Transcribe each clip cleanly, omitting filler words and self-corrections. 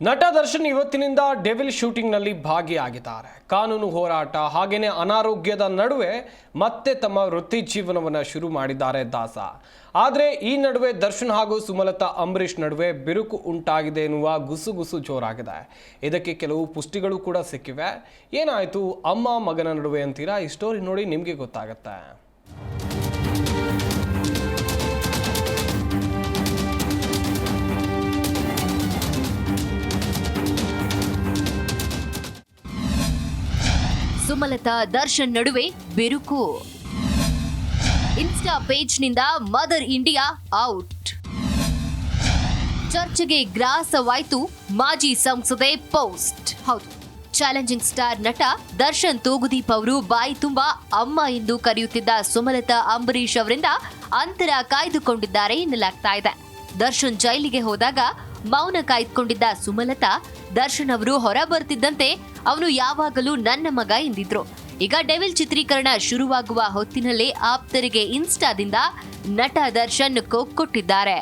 ನಟ ದರ್ಶನ್ ಇವತ್ತಿನಿಂದ ಡೆವಿಲ್ ಶೂಟಿಂಗ್ನಲ್ಲಿ ಭಾಗಿಯಾಗಿದ್ದಾರೆ. ಕಾನೂನು ಹೋರಾಟ ಹಾಗೇನೆ ಅನಾರೋಗ್ಯದ ನಡುವೆ ಮತ್ತೆ ತಮ್ಮ ವೃತ್ತಿ ಜೀವನವನ್ನು ಶುರು ಮಾಡಿದ್ದಾರೆ ದಾಸ. ಆದರೆ ಈ ನಡುವೆ ದರ್ಶನ್ ಹಾಗೂ ಸುಮಲತಾ ಅಂಬರೀಷ್ ನಡುವೆ ಬಿರುಕು ಉಂಟಾಗಿದೆ ಎನ್ನುವ ಗುಸುಗುಸು ಜೋರಾಗಿದೆ. ಇದಕ್ಕೆ ಕೆಲವು ಪುಷ್ಟಿಗಳು ಕೂಡ ಸಿಕ್ಕಿವೆ. ಏನಾಯಿತು ಅಮ್ಮ ಮಗನ ನಡುವೆ ಅಂತೀರಾ? ಈ ಸ್ಟೋರಿ ನೋಡಿ ನಿಮಗೆ ಗೊತ್ತಾಗುತ್ತೆ. ಸುಮಲತಾ ದರ್ಶನ್ ನಡುವೆ ಬಿರುಕು. ಇನ್ಸ್ಟಾ ಪೇಜ್ನಿಂದ ಮದರ್ ಇಂಡಿಯಾ ಔಟ್. ಚರ್ಚೆಗೆ ಗ್ರಾಸವಾಯಿತು ಮಾಜಿ ಸಂಸದೆ ಪೋಸ್ಟ್. ಹೌದು, ಚಾಲೆಂಜಿಂಗ್ ಸ್ಟಾರ್ ನಟ ದರ್ಶನ್ ತೂಗುದೀಪ್ ಅವರು ಬಾಯಿ ತುಂಬಾ ಅಮ್ಮ ಎಂದು ಕರೆಯುತ್ತಿದ್ದ ಸುಮಲತಾ ಅಂಬರೀಷ್ ಅವರಿಂದ ಅಂತರ ಕಾಯ್ದುಕೊಂಡಿದ್ದಾರೆ ಎನ್ನಲಾಗ್ತಾ ಇದೆ. ದರ್ಶನ್ ಜೈಲಿಗೆ ಹೋದಾಗ ಮೌನ ಕಾಯ್ದುಕೊಂಡಿದ್ದ ಸುಮಲತಾ ದರ್ಶನ್ ಅವರು ಹೊರ ಬರ್ತಿದ್ದಂತೆ ಅವನು ಯಾವಾಗಲೂ ನನ್ನ ಮಗ ಎಂದಿದ್ರು. ಈಗ ಡೆವಿಲ್ ಚಿತ್ರೀಕರಣ ಶುರುವಾಗುವ ಹೊತ್ತಿನಲ್ಲೇ ಆಪ್ತರಿಗೆ ಇನ್ಸ್ಟಾದಿಂದ ನಟ ದರ್ಶನ್ ಕೊಟ್ಟಿದ್ದಾರೆ.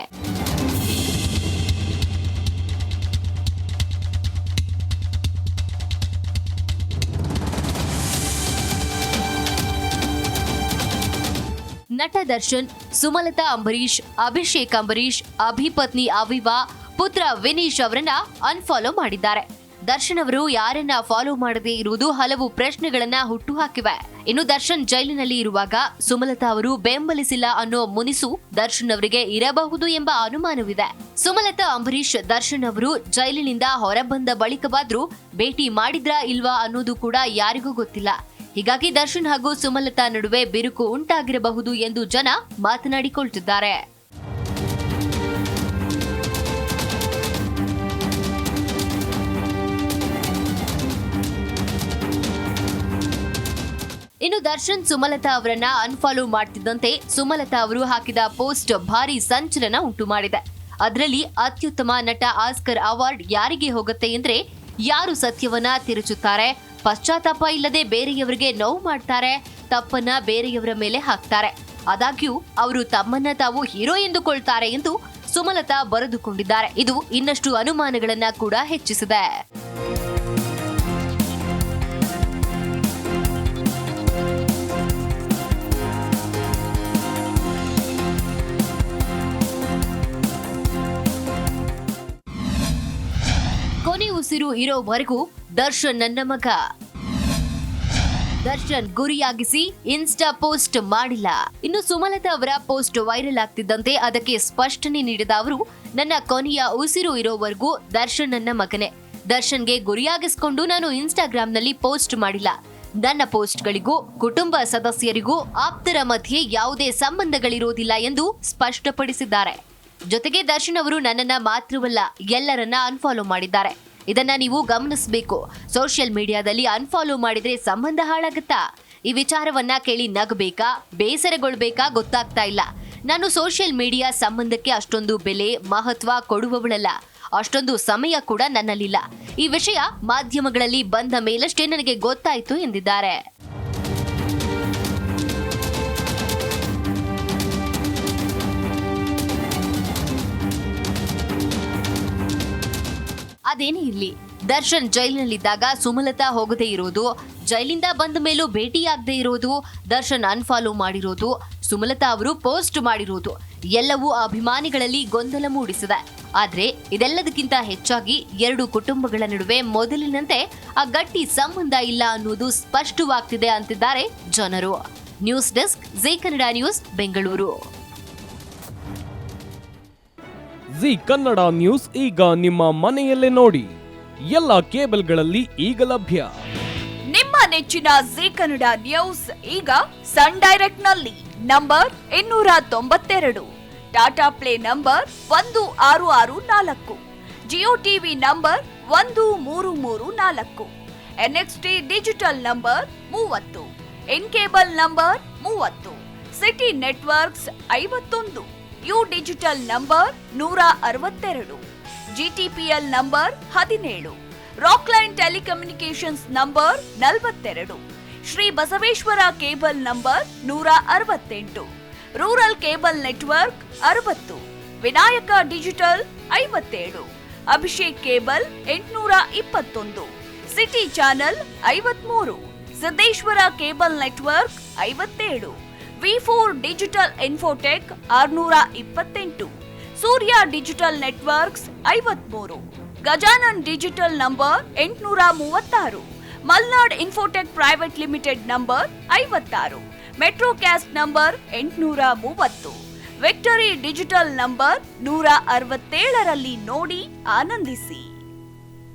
ನಟ ದರ್ಶನ್, ಸುಮಲತಾ ಅಂಬರೀಷ್, ಅಭಿಷೇಕ್ ಅಂಬರೀಷ್, ಅಭಿಪತ್ನಿ ಅವಿವಾ, ಪುತ್ರ ವಿನೀಶ್ ಅವರನ್ನ ಅನ್ಫಾಲೋ ಮಾಡಿದ್ದಾರೆ. ದರ್ಶನ್ ಅವರು ಯಾರನ್ನ ಫಾಲೋ ಮಾಡದೇ ಇರುವುದು ಹಲವು ಪ್ರಶ್ನೆಗಳನ್ನ ಹುಟ್ಟುಹಾಕಿವೆ. ಇನ್ನು ದರ್ಶನ್ ಜೈಲಿನಲ್ಲಿ ಇರುವಾಗ ಸುಮಲತಾ ಅವರು ಬೆಂಬಲಿಸಿಲ್ಲ ಅನ್ನೋ ಮುನಿಸು ದರ್ಶನ್ ಅವರಿಗೆ ಇರಬಹುದು ಎಂಬ ಅನುಮಾನವಿದೆ. ಸುಮಲತಾ ಅಂಬರೀಷ್ ದರ್ಶನ್ ಅವರು ಜೈಲಿನಿಂದ ಹೊರಬಂದ ಬಳಿಕವಾದ್ರೂ ಭೇಟಿ ಮಾಡಿದ್ರಾ ಇಲ್ವಾ ಅನ್ನೋದು ಕೂಡ ಯಾರಿಗೂ ಗೊತ್ತಿಲ್ಲ. ಹೀಗಾಗಿ ದರ್ಶನ್ ಹಾಗೂ ಸುಮಲತಾ ನಡುವೆ ಬಿರುಕು ಉಂಟಾಗಿರಬಹುದು ಎಂದು ಜನ ಮಾತನಾಡಿಕೊಳ್ತಿದ್ದಾರೆ. ಇನ್ನು ದರ್ಶನ್ ಸುಮಲತಾ ಅವರನ್ನ ಅನ್ಫಾಲೋ ಮಾಡ್ತಿದ್ದಂತೆ ಸುಮಲತಾ ಅವರು ಹಾಕಿದ ಪೋಸ್ಟ್ ಭಾರಿ ಸಂಚಲನ ಉಂಟು ಮಾಡಿದೆ. ಅದರಲ್ಲಿ ಅತ್ಯುತ್ತಮ ನಟ ಆಸ್ಕರ್ ಅವಾರ್ಡ್ ಯಾರಿಗೆ ಹೋಗುತ್ತೆ ಎಂದ್ರೆ, ಯಾರು ಸತ್ಯವನ್ನ ತಿರುಚುತ್ತಾರೆ, ಪಶ್ಚಾತ್ತಾಪ ಇಲ್ಲದೆ ಬೇರೆಯವರಿಗೆ ನೋವು ಮಾಡ್ತಾರೆ, ತಪ್ಪನ್ನ ಬೇರೆಯವರ ಮೇಲೆ ಹಾಕ್ತಾರೆ, ಆದಾಗ್ಯೂ ಅವರು ತಮ್ಮನ್ನ ತಾವು ಹೀರೋ ಎಂದುಕೊಳ್ತಾರೆ ಎಂದು ಸುಮಲತಾ ಬರೆದುಕೊಂಡಿದ್ದಾರೆ. ಇದು ಇನ್ನಷ್ಟು ಅನುಮಾನಗಳನ್ನ ಕೂಡ ಹೆಚ್ಚಿಸಿದೆ. ಕೊನೆ ಉಸಿರು ಇರೋವರೆಗೂ ದರ್ಶನ್ ನನ್ನ ಮಗ. ದರ್ಶನ್ ಗುರಿಯಾಗಿಸಿ ಇನ್ಸ್ಟಾ ಪೋಸ್ಟ್ ಮಾಡಿಲ್ಲ. ಇನ್ನು ಸುಮಲತಾ ಅವರ ಪೋಸ್ಟ್ ವೈರಲ್ ಆಗ್ತಿದ್ದಂತೆ ಅದಕ್ಕೆ ಸ್ಪಷ್ಟನೆ ನೀಡಿದ ಅವರು, ನನ್ನ ಕೊನೆಯ ಉಸಿರು ಇರೋವರೆಗೂ ದರ್ಶನ್ ನನ್ನ ಮಗನೇ. ದರ್ಶನ್ಗೆ ಗುರಿಯಾಗಿಸಿಕೊಂಡು ನಾನು ಇನ್ಸ್ಟಾಗ್ರಾಂನಲ್ಲಿ ಪೋಸ್ಟ್ ಮಾಡಿಲ್ಲ. ನನ್ನ ಪೋಸ್ಟ್ಗಳಿಗೂ ಕುಟುಂಬ ಸದಸ್ಯರಿಗೂ ಆಪ್ತರ ಮಧ್ಯೆ ಯಾವುದೇ ಸಂಬಂಧಗಳಿರೋದಿಲ್ಲ ಎಂದು ಸ್ಪಷ್ಟಪಡಿಸಿದ್ದಾರೆ. ಜೊತೆಗೆ ದರ್ಶನ್ ಅವರು ನನ್ನನ್ನ ಮಾತ್ರವಲ್ಲ ಎಲ್ಲರನ್ನ ಅನ್ಫಾಲೋ ಮಾಡಿದ್ದಾರೆ. ಇದನ್ನ ನೀವು ಗಮನಿಸಬೇಕು. ಸೋಷಿಯಲ್ ಮೀಡಿಯಾದಲ್ಲಿ ಅನ್ಫಾಲೋ ಮಾಡಿದ್ರೆ ಸಂಬಂಧ ಹಾಳಾಗುತ್ತಾ? ಈ ವಿಚಾರವನ್ನ ಕೇಳಿ ನಗಬೇಕಾ, ಬೇಸರಗೊಳ್ಬೇಕಾ ಗೊತ್ತಾಗ್ತಾ ಇಲ್ಲ. ನಾನು ಸೋಷಿಯಲ್ ಮೀಡಿಯಾ ಸಂಬಂಧಕ್ಕೆ ಅಷ್ಟೊಂದು ಬೆಲೆ ಮಹತ್ವ ಕೊಡುವವಳಲ್ಲ. ಅಷ್ಟೊಂದು ಸಮಯ ಕೂಡ ನನ್ನಲ್ಲಿಲ್ಲ. ಈ ವಿಷಯ ಮಾಧ್ಯಮಗಳಲ್ಲಿ ಬಂದ ಮೇಲಷ್ಟೇ ನನಗೆ ಗೊತ್ತಾಯ್ತು ಎಂದಿದ್ದಾರೆ. ಅದೇನೇ ಇರ್ಲಿ, ದರ್ಶನ್ ಜೈಲಿನಲ್ಲಿದ್ದಾಗ ಸುಮಲತಾ ಹೋಗದೇ ಇರೋದು, ಜೈಲಿಂದ ಬಂದ ಮೇಲೂ ಭೇಟಿಯಾಗದೇ ಇರೋದು, ದರ್ಶನ್ ಅನ್ಫಾಲೋ ಮಾಡಿರೋದು, ಸುಮಲತಾ ಅವರು ಪೋಸ್ಟ್ ಮಾಡಿರೋದು ಎಲ್ಲವೂ ಅಭಿಮಾನಿಗಳಲ್ಲಿ ಗೊಂದಲ ಮೂಡಿಸಿದೆ. ಆದ್ರೆ ಇದೆಲ್ಲದಕ್ಕಿಂತ ಹೆಚ್ಚಾಗಿ ಎರಡು ಕುಟುಂಬಗಳ ನಡುವೆ ಮೊದಲಿನಂತೆ ಆ ಗಟ್ಟಿ ಸಂಬಂಧ ಇಲ್ಲ ಅನ್ನೋದು ಸ್ಪಷ್ಟವಾಗ್ತಿದೆ ಅಂತಿದ್ದಾರೆ ಜನರು. News desk, Zee Kannada news, Bengaluru. Zee Kannada news ಈಗ ನಿಮ್ಮ ಮನೆಯಲ್ಲೇ ನೋಡಿ. ಎಲ್ಲ ಕೇಬಲ್ಗಳಲ್ಲಿ ಈಗ ಲಭ್ಯ. ನಿಮ್ಮ ನೆಚ್ಚಿನ ಜೀ ಕನ್ನಡ ನ್ಯೂಸ್ ಈಗ ಸನ್ ಡೈರೆಕ್ಟ್ ನಲ್ಲಿ number 292, Tata play number 1664, Jio TV number 1334, NXT digital number 30, in cable number 30, city networks 51, U digital number 162, GTPL number 17, Rockline telecommunications number 42, Shri Basaveshwara cable number 168, rural cable network 60, Vinayaka digital 57, Abhishek cable 821, city channel 53, Siddeshwara cable network 57, V4 digital Infotech 628, Surya digital networks 53, Gajanan digital number 836, Malnad Infotech Private Limited number 56, Metrocast number 830, Victory Digital number 167ರಲ್ಲಿ ನೋಡಿ ಆನಂದಿಸಿ.